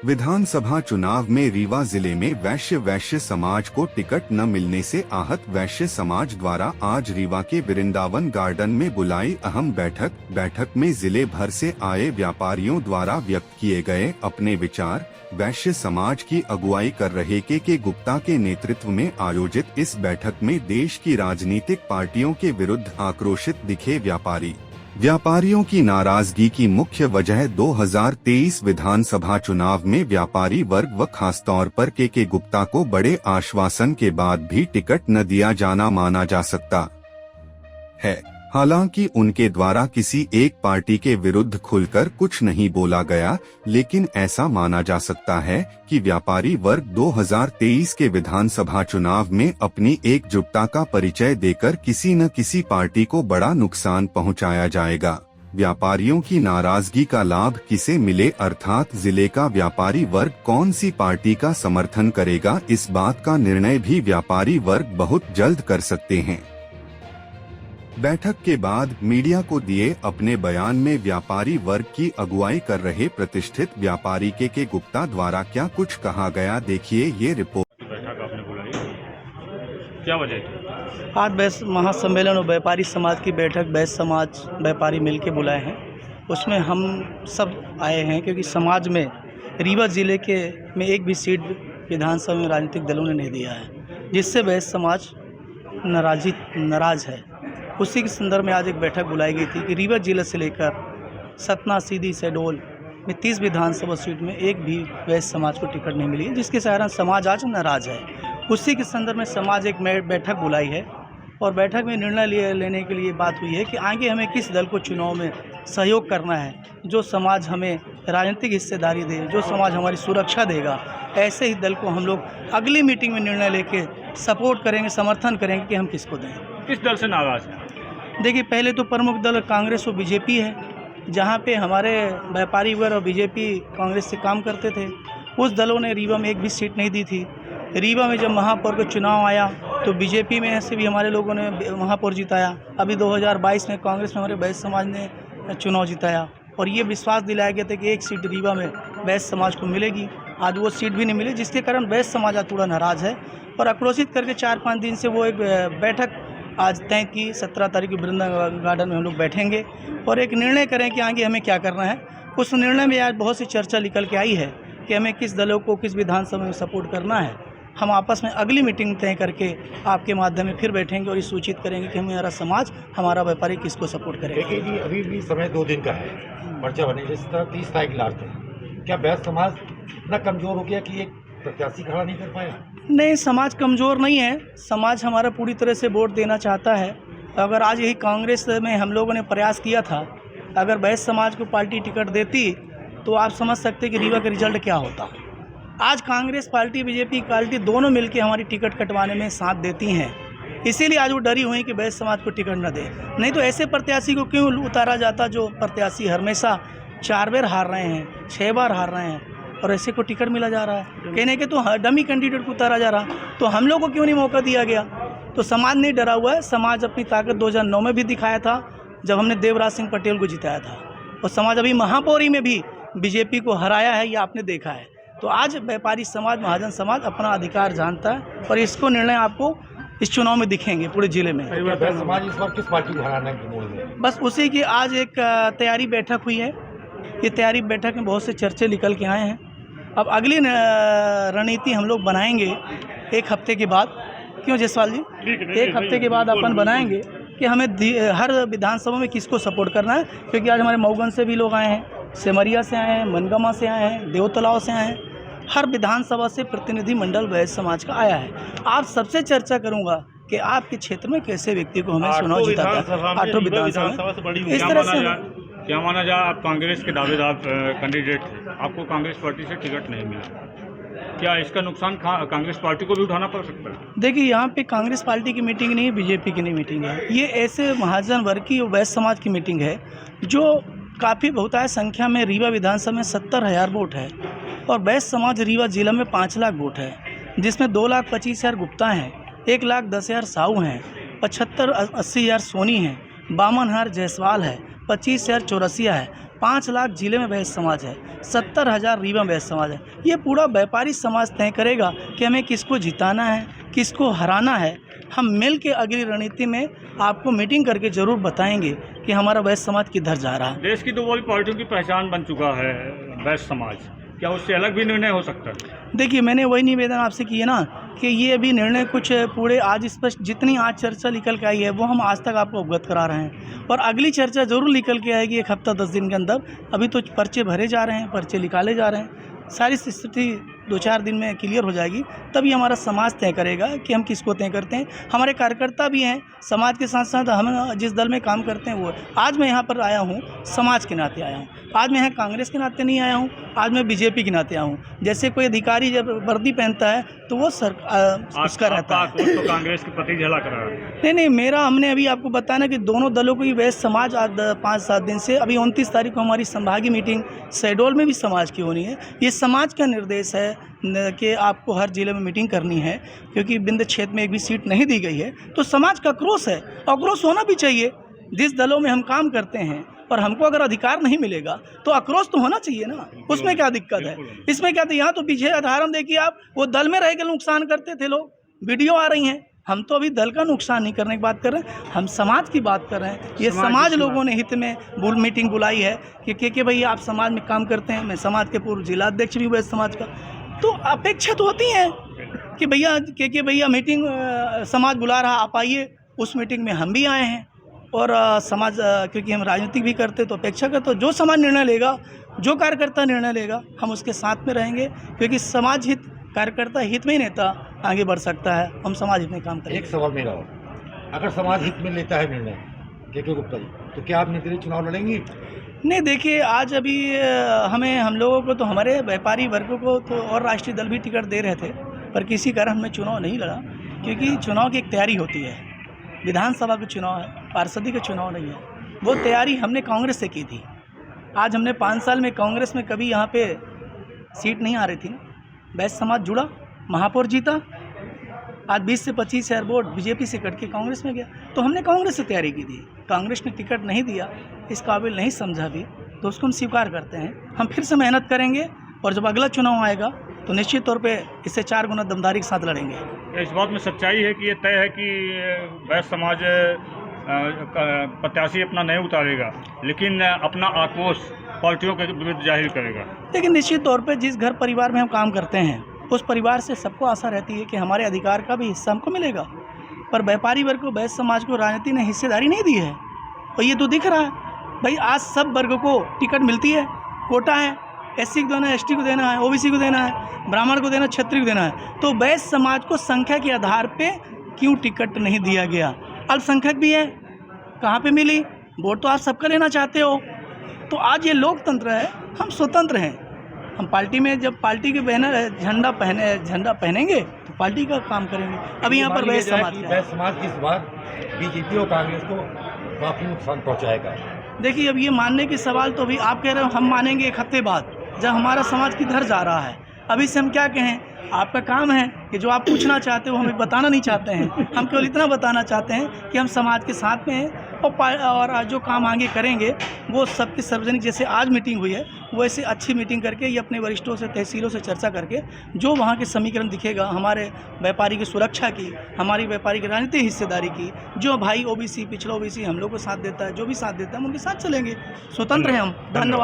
विधानसभा चुनाव में रीवा जिले में वैश्य समाज को टिकट न मिलने से आहत वैश्य समाज द्वारा आज रीवा के वृंदावन गार्डन में बुलाई अहम बैठक में जिले भर से आए व्यापारियों द्वारा व्यक्त किए गए अपने विचार। वैश्य समाज की अगुवाई कर रहे के गुप्ता के नेतृत्व में आयोजित इस बैठक में देश की राजनीतिक पार्टियों के विरुद्ध आक्रोशित दिखे व्यापारियों की नाराजगी की मुख्य वजह 2023 विधानसभा चुनाव में व्यापारी वर्ग व खासतौर पर के गुप्ता को बड़े आश्वासन के बाद भी टिकट न दिया जाना माना जा सकता है। हालांकि उनके द्वारा किसी एक पार्टी के विरुद्ध खुलकर कुछ नहीं बोला गया, लेकिन ऐसा माना जा सकता है कि व्यापारी वर्ग 2023 के विधानसभा चुनाव में अपनी एकजुटता का परिचय देकर किसी न किसी पार्टी को बड़ा नुकसान पहुंचाया जाएगा। व्यापारियों की नाराजगी का लाभ किसे मिले, अर्थात जिले का व्यापारी वर्ग कौन सी पार्टी का समर्थन करेगा, इस बात का निर्णय भी व्यापारी वर्ग बहुत जल्द कर सकते हैं। बैठक के बाद मीडिया को दिए अपने बयान में व्यापारी वर्ग की अगुवाई कर रहे प्रतिष्ठित व्यापारी के गुप्ता द्वारा क्या कुछ कहा गया, देखिए ये रिपोर्ट। बैठक आपने बुलाई, क्या वजह थी? आज वैश्य महासम्मेलन और व्यापारी समाज की बैठक वैश्य समाज व्यापारी मिलके बुलाए हैं। उसमें हम सब आए हैं क्योंकि समाज में रीवा जिले में एक भी सीट विधानसभा में राजनीतिक दलों ने नहीं दिया है, जिससे वैश्य समाज नाराज है। उसी के संदर्भ में आज एक बैठक बुलाई गई थी कि रीवा जिले से लेकर सतना, सीधी, शहडोल में 30 विधानसभा सीट में एक भी वैश्य समाज को टिकट नहीं मिली, जिसके कारण समाज आज नाराज है। उसी के संदर्भ में समाज एक बैठक बुलाई है और बैठक में निर्णय लेने के लिए बात हुई है कि आगे हमें किस दल को चुनाव में सहयोग करना है, जो समाज हमें राजनीतिक हिस्सेदारी दे, जो समाज हमारी सुरक्षा देगा, ऐसे ही दल को हम लोग अगली मीटिंग में निर्णय लेके सपोर्ट करेंगे, समर्थन करेंगे कि हम किसको दें। किस दल से नाराज है? देखिए, पहले तो प्रमुख दल कांग्रेस और बीजेपी है, जहाँ पे हमारे व्यापारी वर्ग और बीजेपी कांग्रेस से काम करते थे। उस दलों ने रीवा में एक भी सीट नहीं दी थी। रीवा में जब महापौर का चुनाव आया तो बीजेपी में से भी हमारे लोगों ने महापौर जिताया। अभी 2022 में कांग्रेस में हमारे वैश्य समाज ने चुनाव जिताया और ये विश्वास दिलाया गया था कि एक सीट रीवा में वैश्य समाज को मिलेगी। आज वो सीट भी नहीं मिली, जिसके कारण वैश्य समाज आज थोड़ा नाराज़ है और आक्रोशित करके 4-5 दिन से वो एक बैठक आज तय की 17 तारीख को वृंदावन गार्डन में हम लोग बैठेंगे और एक निर्णय करें कि आगे हमें क्या करना है। उस निर्णय में आज बहुत सी चर्चा निकल के आई है कि हमें किस दलों को किस विधानसभा में सपोर्ट करना है। हम आपस में अगली मीटिंग तय करके आपके माध्यम में फिर बैठेंगे और ये सूचित करेंगे कि हमारा समाज, हमारा व्यापारी किसको सपोर्ट करेगा। देखिए जी, अभी भी समय 2 दिन का है पर्चा बनने, जिस तरह 30 तारीख लास्ट है। क्या वैश्य समाज इतना कमज़ोर हो गया कि एक प्रत्याशी खड़ा नहीं कर पाया? नहीं, समाज कमज़ोर नहीं है। समाज हमारा पूरी तरह से वोट देना चाहता है। अगर आज यही कांग्रेस में हम लोगों ने प्रयास किया था, अगर वैश्य समाज को पार्टी टिकट देती तो आप समझ सकते कि रीवा का रिजल्ट क्या होता। आज कांग्रेस पार्टी, बीजेपी पार्टी दोनों मिलकर हमारी टिकट कटवाने में साथ देती हैं, इसीलिए आज वो डरी हुई कि वैश्य समाज को टिकट न दे। नहीं तो ऐसे प्रत्याशी को क्यों उतारा जाता जो प्रत्याशी हमेशा 4 बार हार रहे हैं, 6 बार हार रहे हैं और ऐसे को टिकट मिला जा रहा है। कहने के तो डमी कैंडिडेट को उतारा जा रहा, तो हम लोग को क्यों नहीं मौका दिया गया? तो समाज नहीं डरा हुआ है। समाज अपनी ताकत 2009 में भी दिखाया था जब हमने देवराज सिंह पटेल को जिताया था, और समाज अभी महापौरी में भी बीजेपी को हराया है, ये आपने देखा है। तो आज व्यापारी समाज, महाजन समाज अपना अधिकार जानता है और इसको निर्णय आपको इस चुनाव में दिखेंगे पूरे जिले में। समाज इस वक्त किस पार्टी को हराना है? बस उसी की आज एक तैयारी बैठक हुई है। ये तैयारी बैठक में बहुत से चर्चे निकल के आए हैं। अब अगली रणनीति हम लोग बनाएंगे 1 हफ्ते के बाद। क्यों जयसवाल जी? 1 हफ्ते के बाद अपन बनाएंगे कि हमें हर विधानसभा में किसको सपोर्ट करना है, क्योंकि आज हमारे मऊगन से भी लोग आए हैं, सेमरिया से आए हैं, मनगामा से आए हैं, देवतलाव से आए हैं। हर विधानसभा से प्रतिनिधि मंडल वैश्य समाज का आया है। आप सबसे चर्चा करूंगा कि आपके क्षेत्र में कैसे व्यक्ति को हमें चुनाव जिताता है। 8 विधानसभा इस तरह से क्या माना जाए? आप कांग्रेस के दावेदार कैंडिडेट थे, आपको कांग्रेस पार्टी से टिकट नहीं मिला, क्या इसका नुकसान कांग्रेस पार्टी को भी उठाना पड़ सकता है? देखिए, यहाँ पे कांग्रेस पार्टी की मीटिंग नहीं है, बीजेपी की नहीं मीटिंग है। ये ऐसे महाजन वर्ग की और वैश्य समाज की मीटिंग है जो काफ़ी बहुतायत संख्या में रीवा विधानसभा में 70,000 वोट है और वैश्य समाज रीवा जिला में 5 लाख वोट है, जिसमें 2,25,000 गुप्ता हैं, 1,10,000 साहू हैं, 75-80,000 सोनी हैं, 52,000 जायसवाल है, 25,000 चौरसिया है, 5 लाख जिले में वैश्य समाज है, 70,000 रीवा वैश्य समाज है। ये पूरा व्यापारी समाज तय करेगा कि हमें किसको जिताना है, किसको हराना है। हम मिल के अगली रणनीति में आपको मीटिंग करके ज़रूर बताएंगे कि हमारा वैश्य समाज किधर जा रहा है। देश की दो बड़ी पार्टियों की पहचान बन चुका है वैश्य समाज, क्या उससे अलग भी निर्णय हो सकता है? देखिए, मैंने वही निवेदन आपसे किया ना कि ये अभी निर्णय कुछ पूरे आज स्पष्ट जितनी आज चर्चा निकल के आई है वो हम आज तक आपको अवगत करा रहे हैं, और अगली चर्चा ज़रूर निकल के आएगी 1 हफ्ता 10 दिन के अंदर। अभी तो पर्चे भरे जा रहे हैं, पर्चे निकाले जा रहे हैं, सारी स्थिति 2-4 दिन में क्लियर हो जाएगी। तभी हमारा समाज तय करेगा कि हम किसको तय करते हैं। हमारे कार्यकर्ता भी हैं समाज के साथ साथ, हम जिस दल में काम करते हैं वो। आज मैं यहाँ पर आया हूँ समाज के नाते आया हूँ, आज मैं यहाँ कांग्रेस के नाते नहीं आया हूँ, आज मैं बीजेपी के नाते आया हूँ। जैसे कोई अधिकारी जब वर्दी पहनता है तो वो उसका रहता है। तो कांग्रेस के प्रति झलक रहा है। नहीं, मेरा हमने अभी आपको बताया ना कि दोनों दलों को ही वैश्य समाज आज 5-7 दिन से, अभी 29 तारीख को हमारी संभागीय मीटिंग शहडोल में भी समाज की होनी है। ये समाज का निर्देश है कि आपको हर जिले में मीटिंग करनी है, क्योंकि बिंद क्षेत्र में एक भी सीट नहीं दी गई है। तो समाज का आक्रोश है, आक्रोश होना भी चाहिए। जिस दलों में हम काम करते हैं और हमको अगर अधिकार नहीं मिलेगा तो आक्रोश तो होना चाहिए ना, उसमें क्या दिक्कत है? इसमें क्या? यहाँ तो पीछे उदाहरण देखिए आप, वो दल में रह के नुकसान करते थे लोग, वीडियो आ रही हैं। हम तो अभी दल का नुकसान नहीं करने की बात कर रहे हैं, हम समाज की बात कर रहे हैं। ये समाज लोगों ने हित में मीटिंग बुलाई है कि के भैया आप समाज में काम करते हैं। मैं समाज के पूर्व जिला अध्यक्ष भी हुए समाज का, तो अपेक्षा तो होती है कि भैया के भैया मीटिंग समाज बुला रहा, आप आइए। उस मीटिंग में हम भी आए हैं, और समाज क्योंकि हम राजनीतिक भी करते तो अपेक्षा करते, तो जो समाज निर्णय लेगा, जो कार्यकर्ता निर्णय लेगा, हम उसके साथ में रहेंगे, क्योंकि समाज हित, कार्यकर्ता हित में ही नेता आगे बढ़ सकता है। हम समाज हित में काम करेंगे। एक सवाल मेरा और, अगर समाज हित में लेता है निर्णय के गुप्ता जी, तो क्या आप निर्दलीय चुनाव लड़ेंगी? नहीं, देखिए आज अभी हम लोगों को तो, हमारे व्यापारी वर्ग को तो और राष्ट्रीय दल भी टिकट दे रहे थे, पर किसी कारण हमने चुनाव नहीं लड़ा, क्योंकि चुनाव की एक तैयारी होती है। विधानसभा का चुनाव है, पार्षदी का चुनाव नहीं है। वो तैयारी हमने कांग्रेस से की थी। आज हमने 5 साल में कांग्रेस में कभी यहाँ पे सीट नहीं आ रही थी। वैश्य समाज जुड़ा, महापौर जीता, आज 20 से 25 शहर बोर्ड बीजेपी से कट के कांग्रेस में गया। तो हमने कांग्रेस से तैयारी की थी। कांग्रेस ने टिकट नहीं दिया, इस काबिल नहीं समझा भी, तो उसको हम स्वीकार करते हैं। हम फिर से मेहनत करेंगे, और जब अगला चुनाव आएगा तो निश्चित तौर पे इससे 4 गुना दमदारी के साथ लड़ेंगे। इस बात में सच्चाई है कि ये तय है कि वैश्य समाज प्रत्याशी अपना नहीं उतारेगा, लेकिन अपना आक्रोश पार्टियों के विरुद्ध जाहिर करेगा। लेकिन निश्चित तौर पे जिस घर परिवार में हम काम करते हैं, उस परिवार से सबको आशा रहती है कि हमारे अधिकार का भी हिस्सा हमको मिलेगा। पर व्यापारी वर्ग को, वैश्य समाज को राजनीति ने हिस्सेदारी नहीं दी है, और ये तो दिख रहा है। भाई आज सब वर्ग को टिकट मिलती है, कोटा है, SC को देना है, ST को देना है, OBC को देना है, ब्राह्मण को देना है, क्षत्रिय को देना है। तो वैश्य समाज को संख्या के आधार पे क्यों टिकट नहीं दिया गया? अल्पसंख्यक भी है, कहाँ पे मिली? वोट तो आप सबका लेना चाहते हो। तो आज ये लोकतंत्र है, हम स्वतंत्र हैं। हम पार्टी में जब पार्टी के बैनर झंडा पहनेंगे तो पार्टी का काम करेंगे। अभी यहाँ पर वैश्य समाज इस बार बीजेपी और कांग्रेस को काफ़ी नुकसान पहुँचाएगा। देखिए, अब ये मानने की सवाल तो अभी आप कह रहे हो, हम मानेंगे 1 हफ्ते बाद, जब हमारा समाज किधर जा रहा है। अभी से हम क्या कहें? आपका काम है कि जो आप पूछना चाहते हो हमें बताना नहीं चाहते हैं। हम केवल इतना बताना चाहते हैं कि हम समाज के साथ में हैं, और जो काम आगे करेंगे वो सबके सार्वजनिक, जैसे आज मीटिंग हुई है वैसे अच्छी मीटिंग करके, ये अपने वरिष्ठों से, तहसीलों से चर्चा करके जो वहाँ के समीकरण दिखेगा, हमारे व्यापारी की सुरक्षा की, हमारी व्यापारी की राजनीतिक हिस्सेदारी की, जो भाई OBC, पिछड़ा OBC हम लोग को साथ देता है, जो भी साथ देता है हम उनके साथ चलेंगे। स्वतंत्र हैं हम। धन्यवाद।